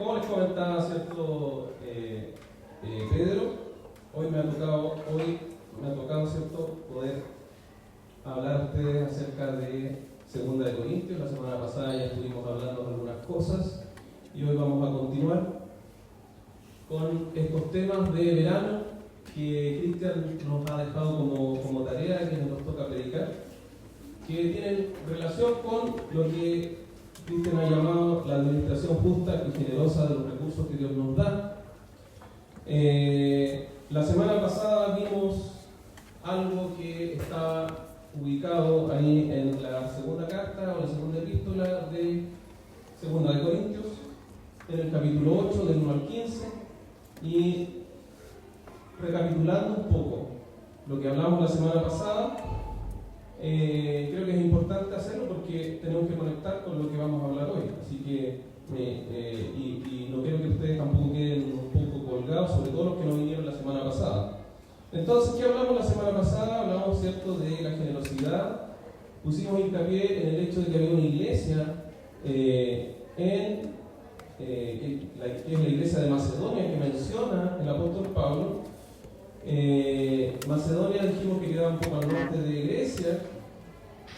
Como les comentaba, ¿cierto? Pedro, hoy me ha tocado, ¿cierto?, poder hablar a ustedes acerca de Segunda de Corintios. La semana pasada ya estuvimos hablando de algunas cosas y hoy vamos a continuar con estos temas de verano que Cristian nos ha dejado como tarea, que nos toca predicar, que tienen relación con lo que Cristian ha llamado la administración justa y generosa de los recursos que Dios nos da. La semana pasada vimos algo que está ubicado ahí en la segunda carta o la segunda epístola de Segunda de Corintios, en el capítulo 8, del 1 al 15, y recapitulando un poco lo que hablamos la semana pasada, creo que es importante hacerlo porque tenemos que conectar con lo que vamos a hablar hoy, así que y no quiero que ustedes tampoco queden un poco colgados, sobre todo los que no vinieron la semana pasada. Entonces, ¿qué hablamos la semana pasada? Hablamos, ¿cierto?, de la generosidad. Pusimos hincapié en el hecho de que había una iglesia que es la iglesia de Macedonia, que menciona el apóstol Pablo. Macedonia dijimos que quedaba un poco al norte de Grecia,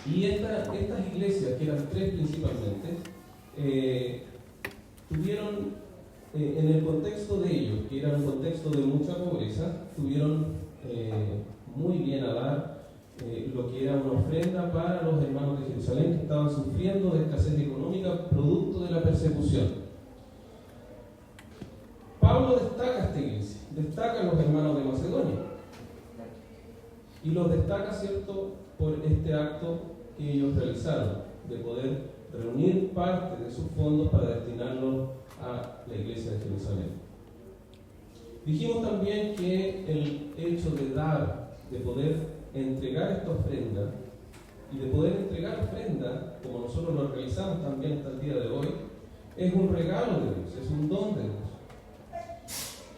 y estas iglesias, que eran tres principalmente, tuvieron, en el contexto de ellos, que era un contexto de mucha pobreza, tuvieron muy bien a dar lo que era una ofrenda para los hermanos de Jerusalén que estaban sufriendo de escasez económica producto de la persecución. Pablo destaca esta iglesia, destaca a los hermanos de Macedonia y los destaca, ¿cierto?, por este acto que ellos realizaron de poder reunir parte de sus fondos para destinarlos a la iglesia de Jerusalén. Dijimos también que el hecho de dar, de poder entregar esta ofrenda y de poder entregar ofrenda, como nosotros lo realizamos también hasta el día de hoy, es un regalo de Dios, es un don de Dios,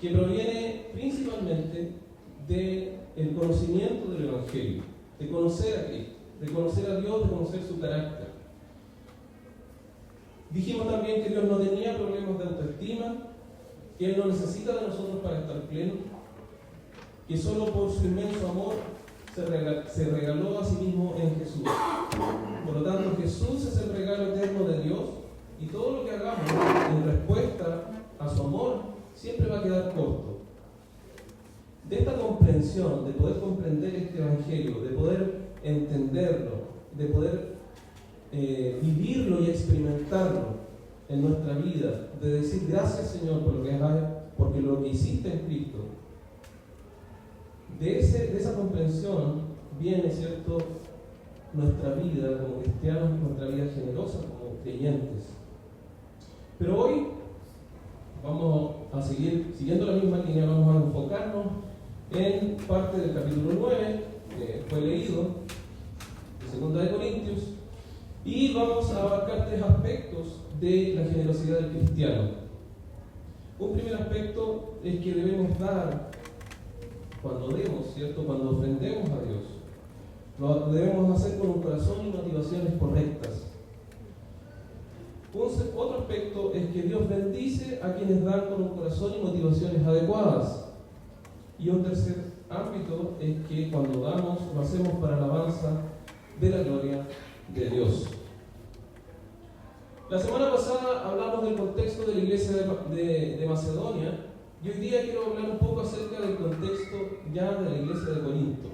que proviene principalmente del conocimiento del Evangelio, de conocer a Cristo, de conocer a Dios, de conocer su carácter. Dijimos también que Dios no tenía problemas de autoestima, que Él no necesita de nosotros para estar pleno, que solo por su inmenso amor se regaló a sí mismo en Jesús. Por lo tanto, Jesús es el regalo eterno de Dios, y todo lo que hagamos en respuesta a su amor siempre va a quedar corto. De esta comprensión, de poder comprender este Evangelio, de poder entenderlo, de poder vivirlo y experimentarlo en nuestra vida, de decir gracias, Señor, porque lo que hiciste en Cristo, de esa comprensión viene, ¿cierto?, nuestra vida como cristianos, nuestra vida generosa como creyentes. Pero hoy vamos a seguir siguiendo la misma línea, vamos a enfocarnos en parte del capítulo 9, que fue leído, de Segunda de Corintios, y vamos a abarcar tres aspectos de la generosidad del cristiano. Un primer aspecto es que debemos dar cuando demos, ¿cierto?, cuando ofrendemos a Dios. Lo debemos hacer con un corazón y motivaciones correctas. Otro aspecto es que Dios bendice a quienes dan con un corazón y motivaciones adecuadas. Y un tercer ámbito es que cuando damos, lo hacemos para alabanza de la gloria de Dios. La semana pasada hablamos del contexto de la iglesia de Macedonia, y hoy día quiero hablar un poco acerca del contexto ya de la iglesia de Corinto.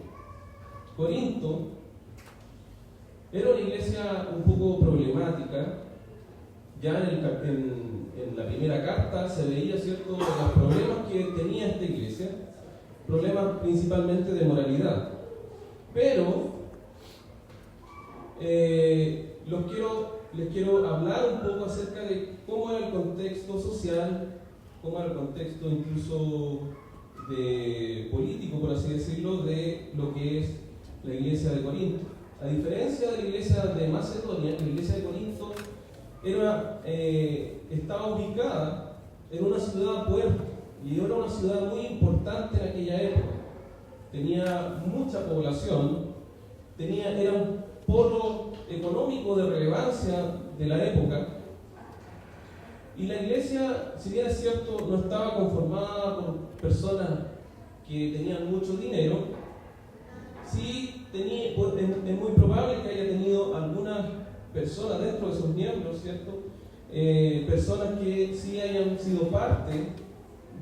Corinto era una iglesia un poco problemática. Ya en la primera carta se veía, ¿cierto?, los problemas que tenía esta iglesia, problemas principalmente de moralidad. Pero les quiero hablar un poco acerca de cómo era el contexto social, cómo era el contexto incluso de político, por así decirlo, de lo que es la iglesia de Corinto. A diferencia de la iglesia de Macedonia, la iglesia de Corinto estaba ubicada en una ciudad-puerto, y era una ciudad muy importante en aquella época. Tenía mucha población, era un polo económico de relevancia de la época, Y la iglesia, si bien es cierto, no estaba conformada por personas que tenían mucho dinero, sí es muy probable que haya tenido algunas personas dentro de sus miembros, ¿cierto? Personas que sí hayan sido parte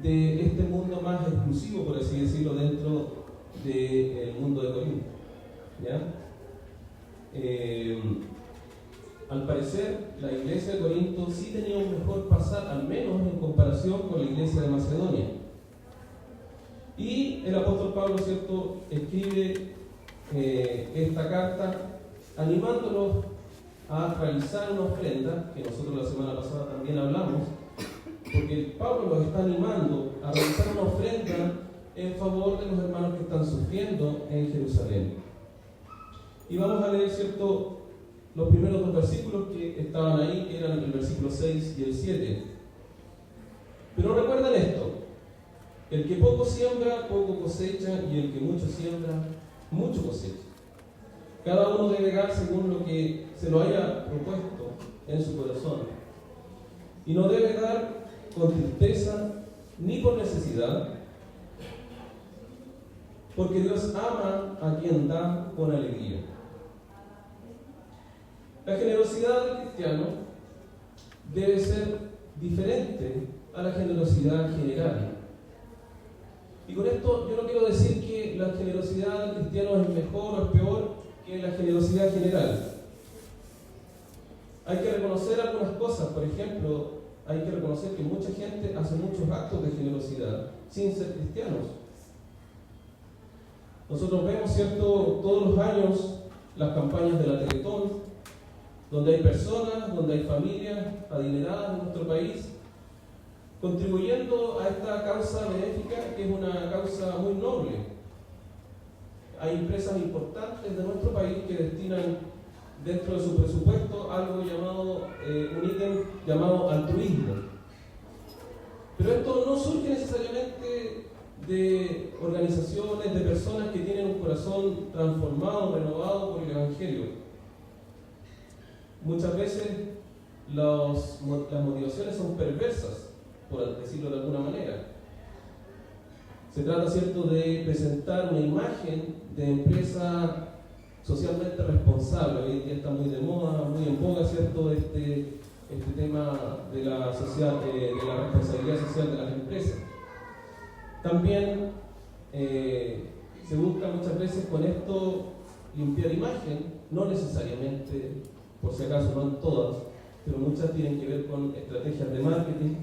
de este mundo más exclusivo, por así decirlo, dentro del mundo de Corinto, ¿ya? Al parecer, la iglesia de Corinto sí tenía un mejor pasar, al menos en comparación con la iglesia de Macedonia. Y el apóstol Pablo, ¿cierto?, escribe esta carta animándolos a realizar una ofrenda, que nosotros la semana pasada también hablamos, porque Pablo los está animando a realizar una ofrenda en favor de los hermanos que están sufriendo en Jerusalén. Y vamos a leer, ¿cierto?, los primeros dos versículos que estaban ahí, que eran el versículo 6 y el 7. Pero recuerden esto: el que poco siembra, poco cosecha, y el que mucho siembra, mucho cosecha. Cada uno debe dar según lo que se lo haya propuesto en su corazón. Y no debe dar con tristeza ni por necesidad, porque Dios ama a quien da con alegría. La generosidad del cristiano debe ser diferente a la generosidad general. Y con esto yo no quiero decir que la generosidad del cristiano es mejor o es peor que la generosidad general. Hay que reconocer algunas cosas. Por ejemplo, hay que reconocer que mucha gente hace muchos actos de generosidad sin ser cristianos. Nosotros vemos, ¿cierto?, todos los años las campañas de la Teletón, donde hay personas, donde hay familias adineradas en nuestro país, contribuyendo a esta causa benéfica, que es una causa muy noble. Hay empresas importantes de nuestro país que destinan dentro de su presupuesto algo llamado, un ítem llamado altruismo. Pero esto no surge necesariamente de organizaciones, de personas que tienen un corazón transformado, renovado por el Evangelio. Muchas veces las motivaciones son perversas, por decirlo de alguna manera. Se trata, ¿cierto?, de presentar una imagen de empresa socialmente responsable. Hoy en día está muy de moda, muy en boga, ¿cierto?, este tema de la responsabilidad social de las empresas. También se busca muchas veces con esto limpiar imagen, no necesariamente, por si acaso, no en todas, pero muchas tienen que ver con estrategias de marketing.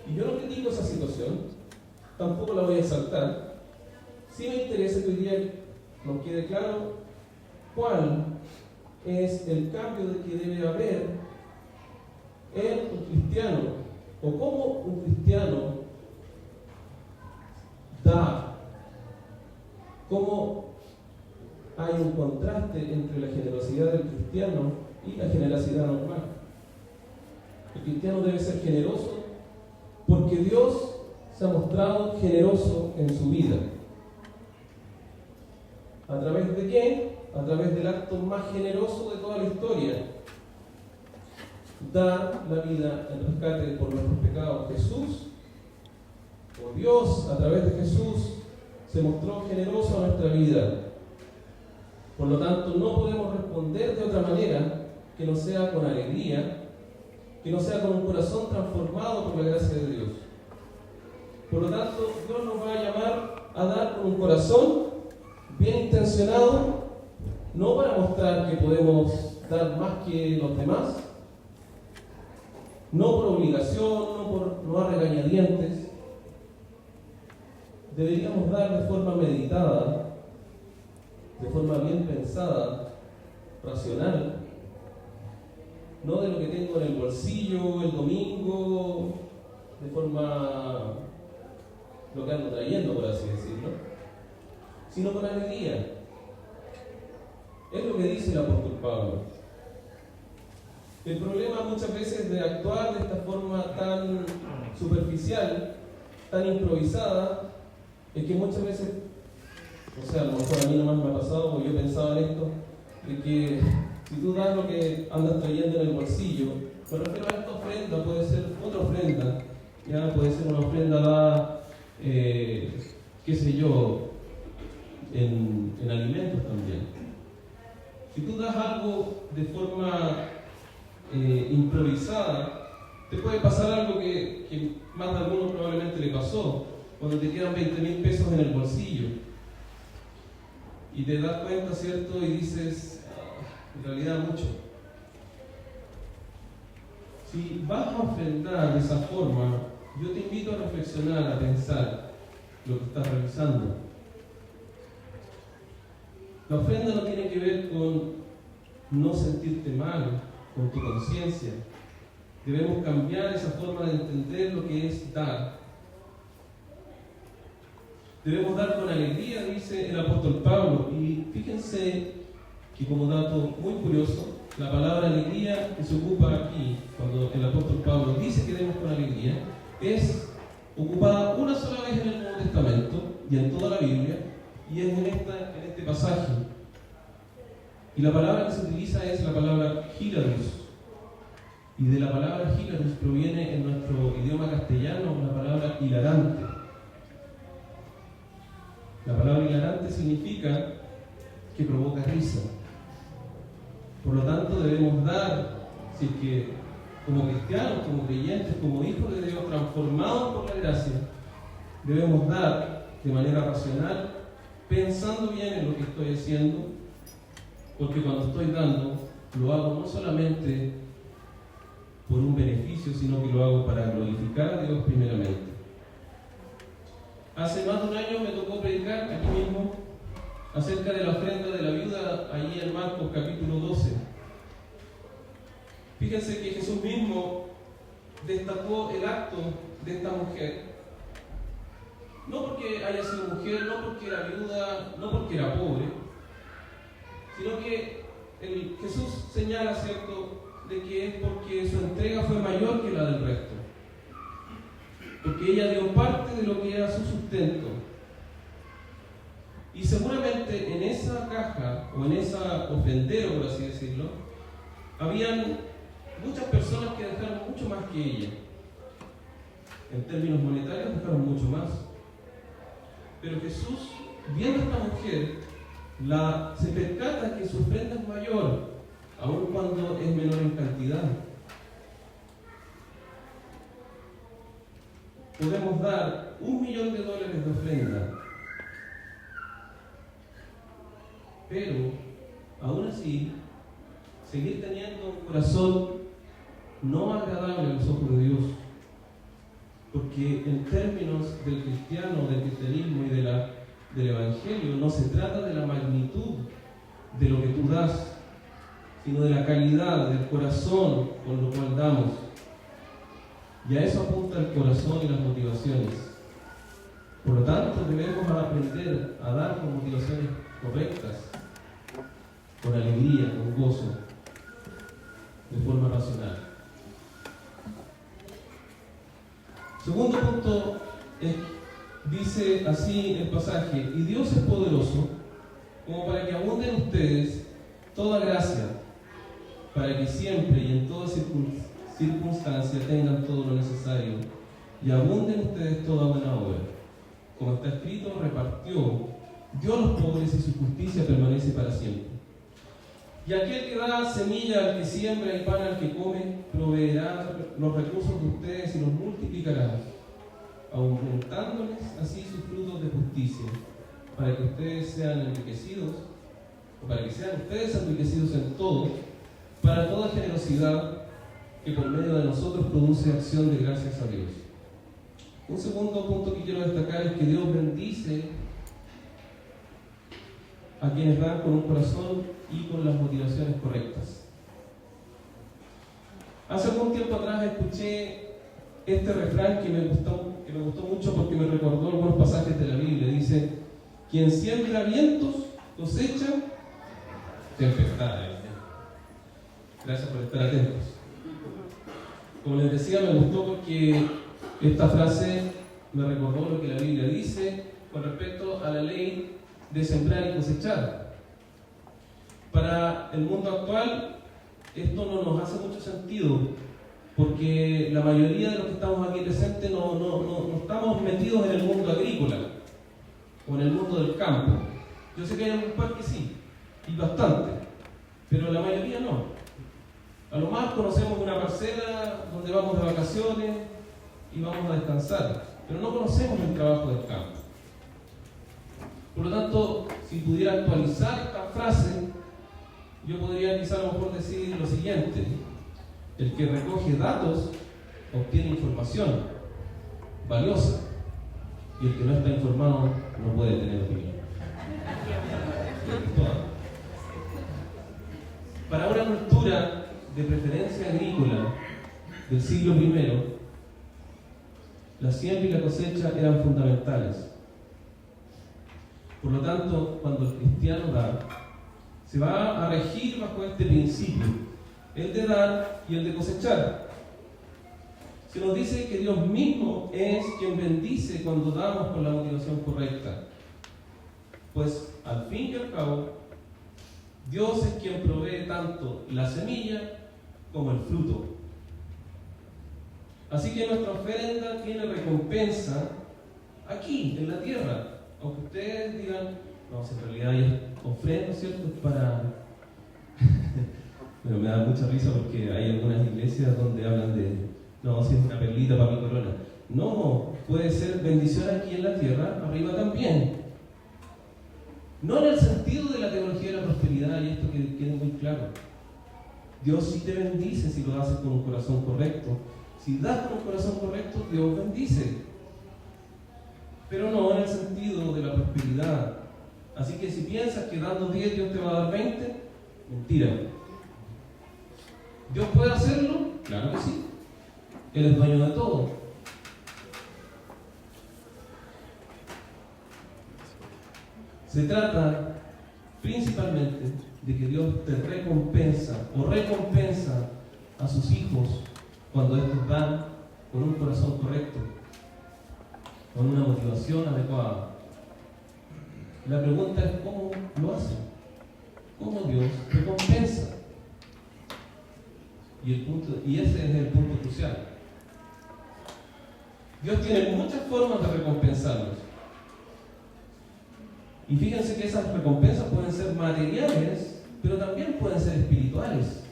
Y yo no critico esa situación, tampoco la voy a exaltar. Sí me interesa que hoy día nos quede claro cuál es el cambio que debe haber en un cristiano, o cómo un cristiano da, cómo hay un contraste entre la generosidad del cristiano y la generosidad normal. El cristiano debe ser generoso porque Dios se ha mostrado generoso en su vida. ¿A través de quién? A través del acto más generoso de toda la historia: dar la vida en rescate por nuestros pecados. Jesús, o Dios, a través de Jesús, se mostró generoso a nuestra vida. Por lo tanto, no podemos responder de otra manera que no sea con alegría, que no sea con un corazón transformado por la gracia de Dios. Por lo tanto, Dios nos va a llamar a dar con un corazón bien intencionado, no para mostrar que podemos dar más que los demás, no por obligación, no a regañadientes. Deberíamos dar de forma meditada, de forma bien pensada, racional, no de lo que tengo en el bolsillo el domingo, de forma lo que ando trayendo, por así decirlo, sino con alegría. Es lo que dice el apóstol Pablo. El problema muchas veces de actuar de esta forma tan superficial, tan improvisada, es que muchas veces, o sea, a lo mejor a mí nomás me ha pasado, porque yo pensaba en esto, de que si tú das lo que andas trayendo en el bolsillo, Me refiero a esta ofrenda, puede ser otra ofrenda, ya puede ser una ofrenda dada, qué sé yo, en alimentos también. Si tú das algo de forma improvisada, te puede pasar algo que más de alguno probablemente le pasó, cuando te quedan 20.000 pesos en el bolsillo y te das cuenta, ¿cierto? Y dices, en realidad mucho. Si vas a ofrendar de esa forma, yo te invito a reflexionar, a pensar lo que estás realizando. La ofrenda no tiene que ver con no sentirte mal, con tu conciencia. Debemos cambiar esa forma de entender lo que es dar. Debemos dar con alegría, dice el apóstol Pablo. Y fíjense que, como dato muy curioso, la palabra alegría que se ocupa aquí, cuando el apóstol Pablo dice que demos con alegría, es ocupada una sola vez en el Nuevo Testamento y en toda la Biblia, y es en este pasaje. Y la palabra que se utiliza es la palabra hilarus. Y de la palabra hilarus proviene en nuestro idioma castellano la palabra hilarante. La palabra hilarante significa que provoca risa. Por lo tanto, debemos dar, si es que como cristianos, como creyentes, como hijos de Dios, transformados por la gracia, debemos dar de manera racional, pensando bien en lo que estoy haciendo, porque cuando estoy dando, lo hago no solamente por un beneficio, sino que lo hago para glorificar a Dios primeramente. Hace más de un año me tocó predicar aquí mismo acerca de la ofrenda de la viuda, allí en Marcos capítulo 12. Fíjense que Jesús mismo destacó el acto de esta mujer, no porque haya sido mujer, no porque era viuda, no porque era pobre, sino que Jesús señala, ¿cierto?, de que es porque su entrega fue mayor que la del resto, porque ella dio parte de lo que era su sustento. Y seguramente en esa caja, o en esa ofrendero, por así decirlo, habían muchas personas que dejaron mucho más que ella. En términos monetarios dejaron mucho más. Pero Jesús, viendo a esta mujer, se percata que su ofrenda es mayor, aun cuando es menor en cantidad. Podemos dar $1.000.000 de ofrenda, pero aún así seguir teniendo un corazón no agradable a los ojos de Dios, porque en términos del cristiano, del cristianismo y del evangelio, no se trata de la magnitud de lo que tú das, sino de la calidad del corazón con lo cual damos. Y a eso apunta el corazón y las motivaciones. Por lo tanto, debemos aprender a dar con motivaciones correctas, con alegría, con gozo, de forma racional. Segundo punto, dice así el pasaje: y Dios es poderoso como para que abunde en ustedes toda gracia, para que siempre y en toda circunstancia tengan todo lo necesario y abunden ustedes toda buena obra. Como está escrito, repartió, dio a los pobres y su justicia permanece para siempre. Y aquel que da semilla al que siembra y pan al que come, proveerá los recursos de ustedes y los multiplicará, aumentándoles así sus frutos de justicia, para que ustedes sean enriquecidos, o para que sean ustedes enriquecidos en todo, para toda generosidad que por medio de nosotros produce acción de gracias a Dios. Un segundo punto que quiero destacar es que Dios bendice a quienes dan con un corazón y con las motivaciones correctas. Hace algún tiempo atrás escuché este refrán que me gustó mucho porque me recordó algunos pasajes de la Biblia. Dice: quien siembra vientos cosecha tempestades. Gracias por estar atentos. Como les decía, me gustó porque esta frase me recordó lo que la Biblia dice con respecto a la ley de sembrar y cosechar. Para el mundo actual esto no nos hace mucho sentido, porque la mayoría de los que estamos aquí presentes no estamos metidos en el mundo agrícola o en el mundo del campo. Yo sé que hay algún par que sí, y bastante, pero la mayoría no. A lo más conocemos una parcela donde vamos de vacaciones y vamos a descansar, pero no conocemos el trabajo del campo. Por lo tanto, si pudiera actualizar esta frase, yo podría quizá a lo mejor decir lo siguiente: el que recoge datos obtiene información valiosa, y el que no está informado no puede tener opinión. Para una cultura de preferencia agrícola del siglo I, la siembra y la cosecha eran fundamentales. Por lo tanto, cuando el cristiano da, se va a regir bajo este principio, el de dar y el de cosechar. Se nos dice que Dios mismo es quien bendice cuando damos con la motivación correcta. Pues, al fin y al cabo, Dios es quien provee tanto la semilla como el fruto. Así que nuestra ofrenda tiene recompensa aquí, en la tierra. Aunque ustedes digan, no, si en realidad hay ofrenda, ¿cierto? Para... Pero me da mucha risa porque hay algunas iglesias donde hablan de, no, si es una perlita para mi corona. No, puede ser bendición aquí en la tierra, arriba también. No en el sentido de la teología de la prosperidad, y esto que quede muy claro. Dios sí te bendice si lo haces con un corazón correcto. Si das con un corazón correcto, Dios bendice. Pero no en el sentido de la prosperidad. Así que si piensas que dando 10 Dios te va a dar 20, mentira. ¿Dios puede hacerlo? Claro que sí. Él es dueño de todo. Se trata principalmente de que Dios te recompensa o recompensa a sus hijos cuando estos dan con un corazón correcto, con una motivación adecuada. La pregunta es ¿cómo lo hace? ¿Cómo Dios recompensa? Y ese es el punto crucial. Dios tiene muchas formas de recompensarnos. Y fíjense que esas recompensas pueden ser materiales, pero también pueden ser espirituales.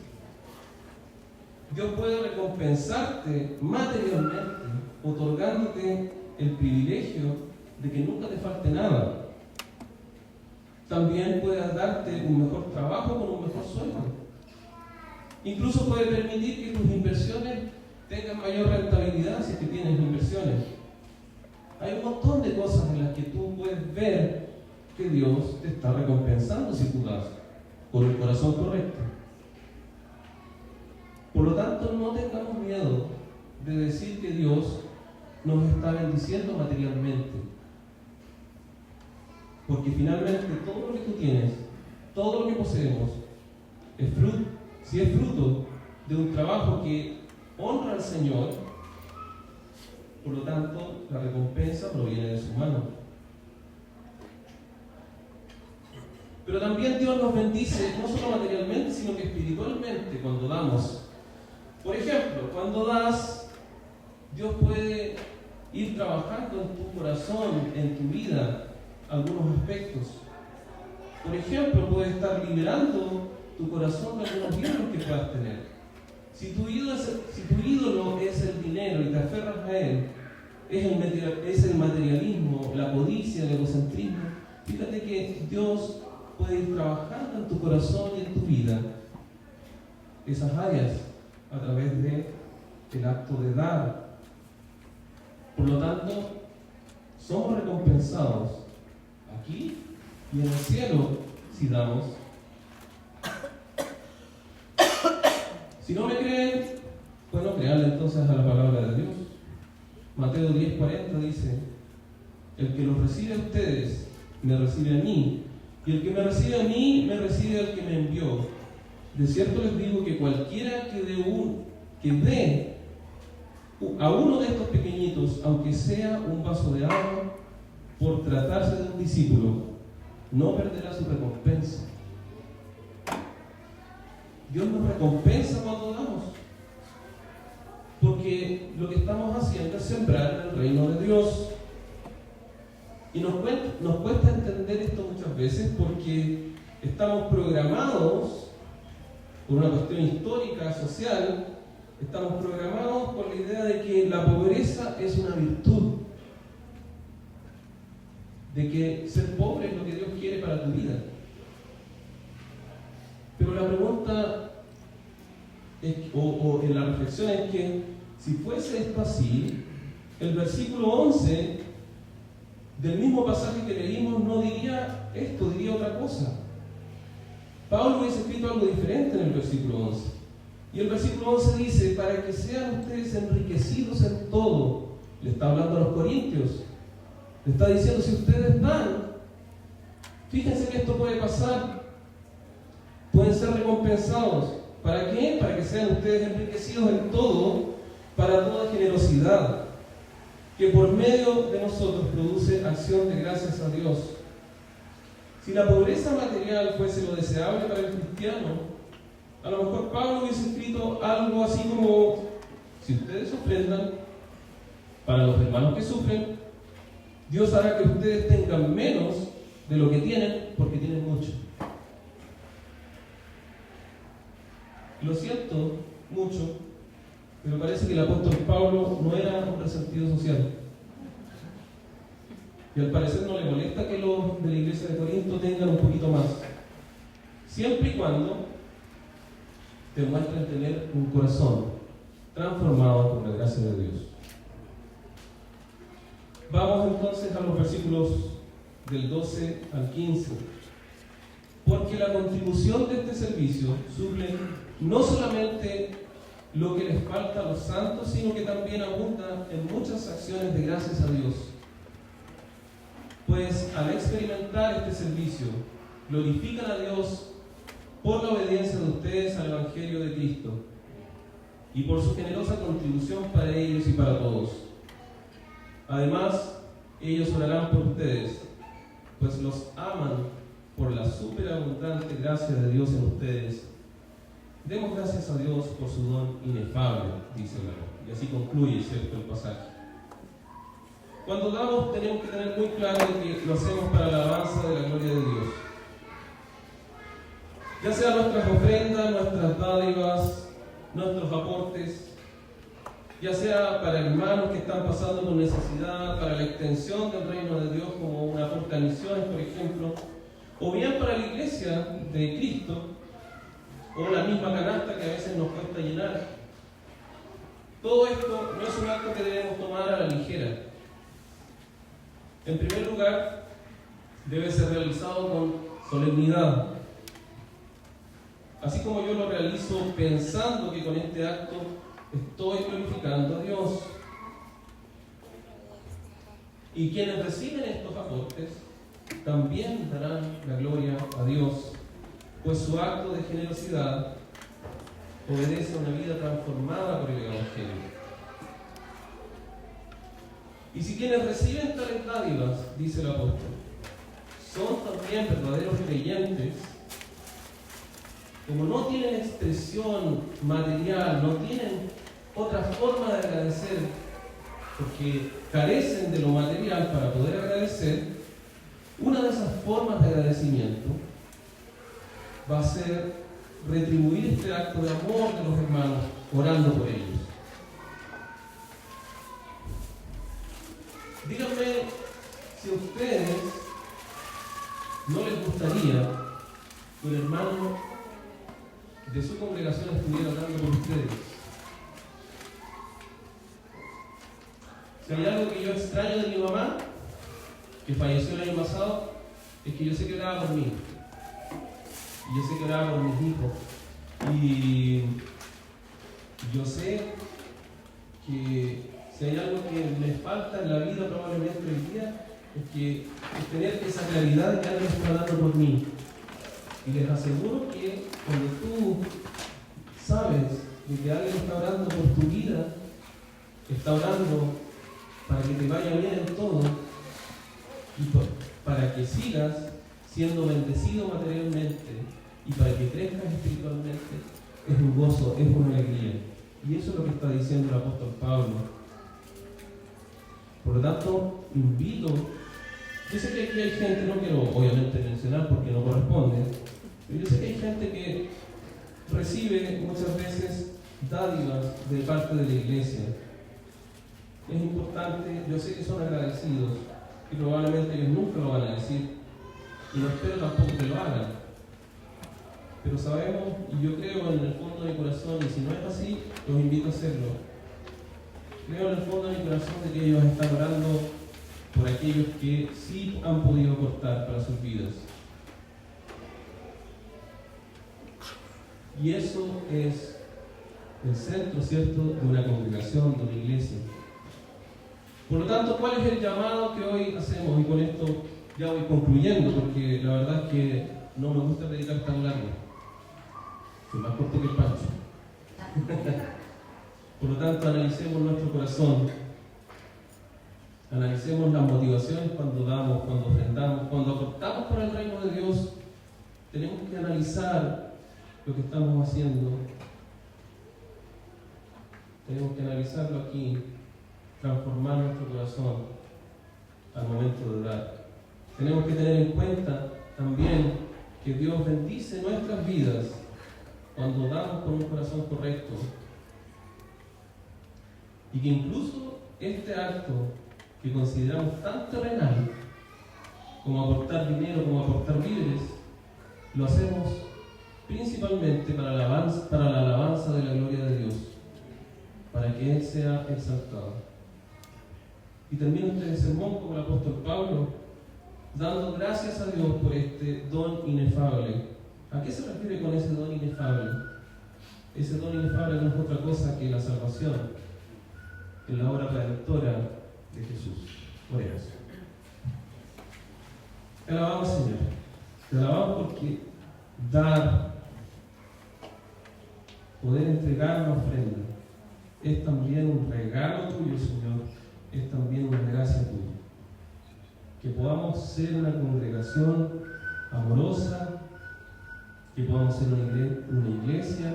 Dios puede recompensarte materialmente, otorgándote el privilegio de que nunca te falte nada. También puede darte un mejor trabajo con un mejor sueldo. Incluso puede permitir que tus inversiones tengan mayor rentabilidad si es que tienes inversiones. Hay un montón de cosas en las que tú puedes ver que Dios te está recompensando si tú das con el corazón correcto. Por lo tanto, no tengamos miedo de decir que Dios nos está bendiciendo materialmente. Porque finalmente todo lo que tú tienes, todo lo que poseemos, es fruto, si es fruto de un trabajo que honra al Señor, por lo tanto, la recompensa proviene de su mano. Pero también Dios nos bendice no solo materialmente, sino que espiritualmente cuando damos. Por ejemplo, cuando das, Dios puede ir trabajando en tu corazón, en tu vida, algunos aspectos. Por ejemplo, puede estar liberando tu corazón de algunos miedos que puedas tener. Si tu ídolo es el dinero y te aferras a él, es el materialismo, la codicia, el egocentrismo, fíjate que Dios puede ir trabajando en tu corazón y en tu vida esas áreas a través del acto de dar. Por lo tanto, somos recompensados aquí y en el cielo si damos. Si no me creen, bueno, creanle entonces a la palabra de Dios. Mateo 10:40 dice: el que los recibe a ustedes, me recibe a mí, y el que me recibe a mí, me recibe al que me envió. De cierto les digo que cualquiera que dé a uno de estos pequeñitos, aunque sea un vaso de agua, por tratarse de un discípulo, no perderá su recompensa. Dios nos recompensa cuando damos. porque lo que estamos haciendo es sembrar en el reino de Dios. Y nos cuesta entender esto muchas veces porque estamos programados por una cuestión histórica, social, estamos programados por la idea de que la pobreza es una virtud, de que ser pobre es lo que Dios quiere para tu vida. Pero la pregunta o en la reflexión es que si fuese esto así, el versículo 11 del mismo pasaje que leímos no diría esto, diría otra cosa. Pablo hubiese escrito algo diferente en el versículo 11. Y el versículo 11 dice, para que sean ustedes enriquecidos en todo. Le está hablando a los corintios. Le está diciendo, si ustedes dan, fíjense que esto puede pasar. Pueden ser recompensados. ¿Para qué? Para que sean ustedes enriquecidos en todo, para toda generosidad, que por medio de nosotros produce acción de gracias a Dios. Si la pobreza material fuese lo deseable para el cristiano, a lo mejor Pablo hubiese escrito algo así como, si ustedes ofrendan para los hermanos que sufren, Dios hará que ustedes tengan menos de lo que tienen, porque tienen mucho. Lo siento mucho, pero parece que el apóstol Pablo no era un resentido social. Y al parecer no le molesta que los de la iglesia de Corinto tengan un poquito más. Siempre y cuando demuestren tener un corazón transformado por la gracia de Dios. Vamos entonces a los versículos del 12 al 15. Porque la contribución de este servicio suple no solamente lo que les falta a los santos, sino que también abunda en muchas acciones de gracias a Dios. Pues al experimentar este servicio, glorifican a Dios por la obediencia de ustedes al Evangelio de Cristo y por su generosa contribución para ellos y para todos. Además, ellos orarán por ustedes, pues los aman por la superabundante gracia de Dios en ustedes. Demos gracias a Dios por su don inefable, dice el hermano. Y así concluye, ¿cierto?, el pasaje. Cuando damos, tenemos que tener muy claro que lo hacemos para la alabanza de la gloria de Dios. Ya sea nuestras ofrendas, nuestras dádivas, nuestros aportes, ya sea para hermanos que están pasando por necesidad, para la extensión del reino de Dios, como un aporte a misiones, por ejemplo, o bien para la iglesia de Cristo, o la misma canasta que a veces nos cuesta llenar. Todo esto no es un acto que debemos tomar a la ligera. En primer lugar, debe ser realizado con solemnidad. Así como yo lo realizo pensando que con este acto estoy glorificando a Dios. Y quienes reciben estos aportes también darán la gloria a Dios, pues su acto de generosidad obedece a una vida transformada por el Evangelio. Y si quienes reciben tales dádivas, dice el apóstol, son también verdaderos creyentes, como no tienen expresión material, no tienen otra forma de agradecer, porque carecen de lo material para poder agradecer, una de esas formas de agradecimiento va a ser retribuir este acto de amor de los hermanos, orando por ellos. Díganme si a ustedes no les gustaría que un hermano de su congregación estuviera orando por ustedes. Si hay algo que yo extraño de mi mamá, que falleció el año pasado, es que yo sé que oraba por mí. Y yo sé que oraba por mis hijos. Y yo sé que si hay algo que me falta en la vida probablemente hoy día, es tener esa claridad de que alguien está orando por mí. Y les aseguro que cuando tú sabes de que alguien está orando por tu vida, está orando para que te vaya bien en todo y para que sigas siendo bendecido materialmente y para que crezcas espiritualmente, es un gozo, es una alegría. Y eso es lo que está diciendo el apóstol Pablo. Por lo tanto, invito, yo sé que aquí hay gente, no quiero obviamente mencionar porque no corresponde, pero yo sé que hay gente que recibe muchas veces dádivas de parte de la iglesia. Es importante, yo sé que son agradecidos y probablemente ellos nunca lo van a decir y no espero tampoco que lo hagan, pero sabemos y yo creo en el fondo de mi corazón, y si no es así, los invito a hacerlo. Creo en el fondo de mi corazón de que ellos están orando por aquellos que sí han podido aportar para sus vidas. Y eso es el centro, ¿cierto?, de una congregación, de una iglesia. Por lo tanto, ¿cuál es el llamado que hoy hacemos? Y con esto ya voy concluyendo, porque la verdad es que no me gusta predicar tan largo. Soy más corto que el Pancho. Por lo tanto, analicemos nuestro corazón. Analicemos las motivaciones cuando damos, cuando ofrendamos, cuando aportamos para el reino de Dios. Tenemos que analizar lo que estamos haciendo. Tenemos que analizarlo aquí, transformar nuestro corazón al momento de dar. Tenemos que tener en cuenta también que Dios bendice nuestras vidas cuando damos con un corazón correcto. Y que incluso este acto que consideramos tan terrenal como aportar dinero, como aportar víveres, lo hacemos principalmente para la alabanza de la gloria de Dios, para que Él sea exaltado. Y termino este sermón como el apóstol Pablo, dando gracias a Dios por este don inefable. ¿A qué se refiere con ese don inefable? Ese don inefable no es otra cosa que la salvación, en la obra redentora de Jesús. Oremos. Te alabamos, Señor. Te alabamos porque dar, poder entregar una ofrenda, es también un regalo tuyo, Señor. Es también una gracia tuya. Que podamos ser una congregación amorosa, que podamos ser una iglesia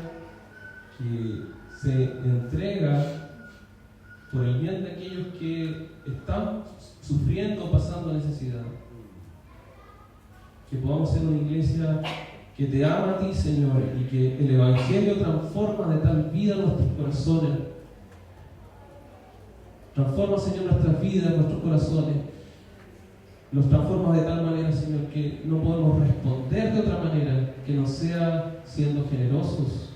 que se entrega por el bien de aquellos que están sufriendo o pasando necesidad. Que podamos ser una iglesia que te ama a ti, Señor, y que el Evangelio transforma de tal vida nuestros corazones. Transforma, Señor, nuestras vidas, nuestros corazones. Los transforma de tal manera, Señor, que no podemos responder de otra manera que no sea siendo generosos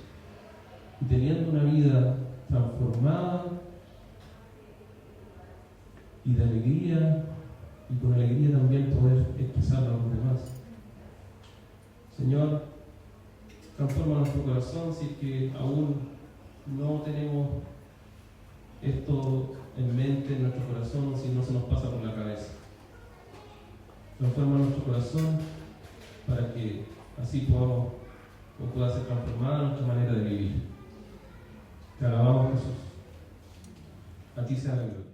y teniendo una vida transformada y de alegría, y con alegría también poder expresarlo a los demás. Señor, transforma nuestro corazón si es que aún no tenemos esto en mente, en nuestro corazón, si no se nos pasa por la cabeza. Transforma nuestro corazón para que así pueda ser transformada nuestra manera de vivir. Te alabamos, Jesús. A ti sea la gloria.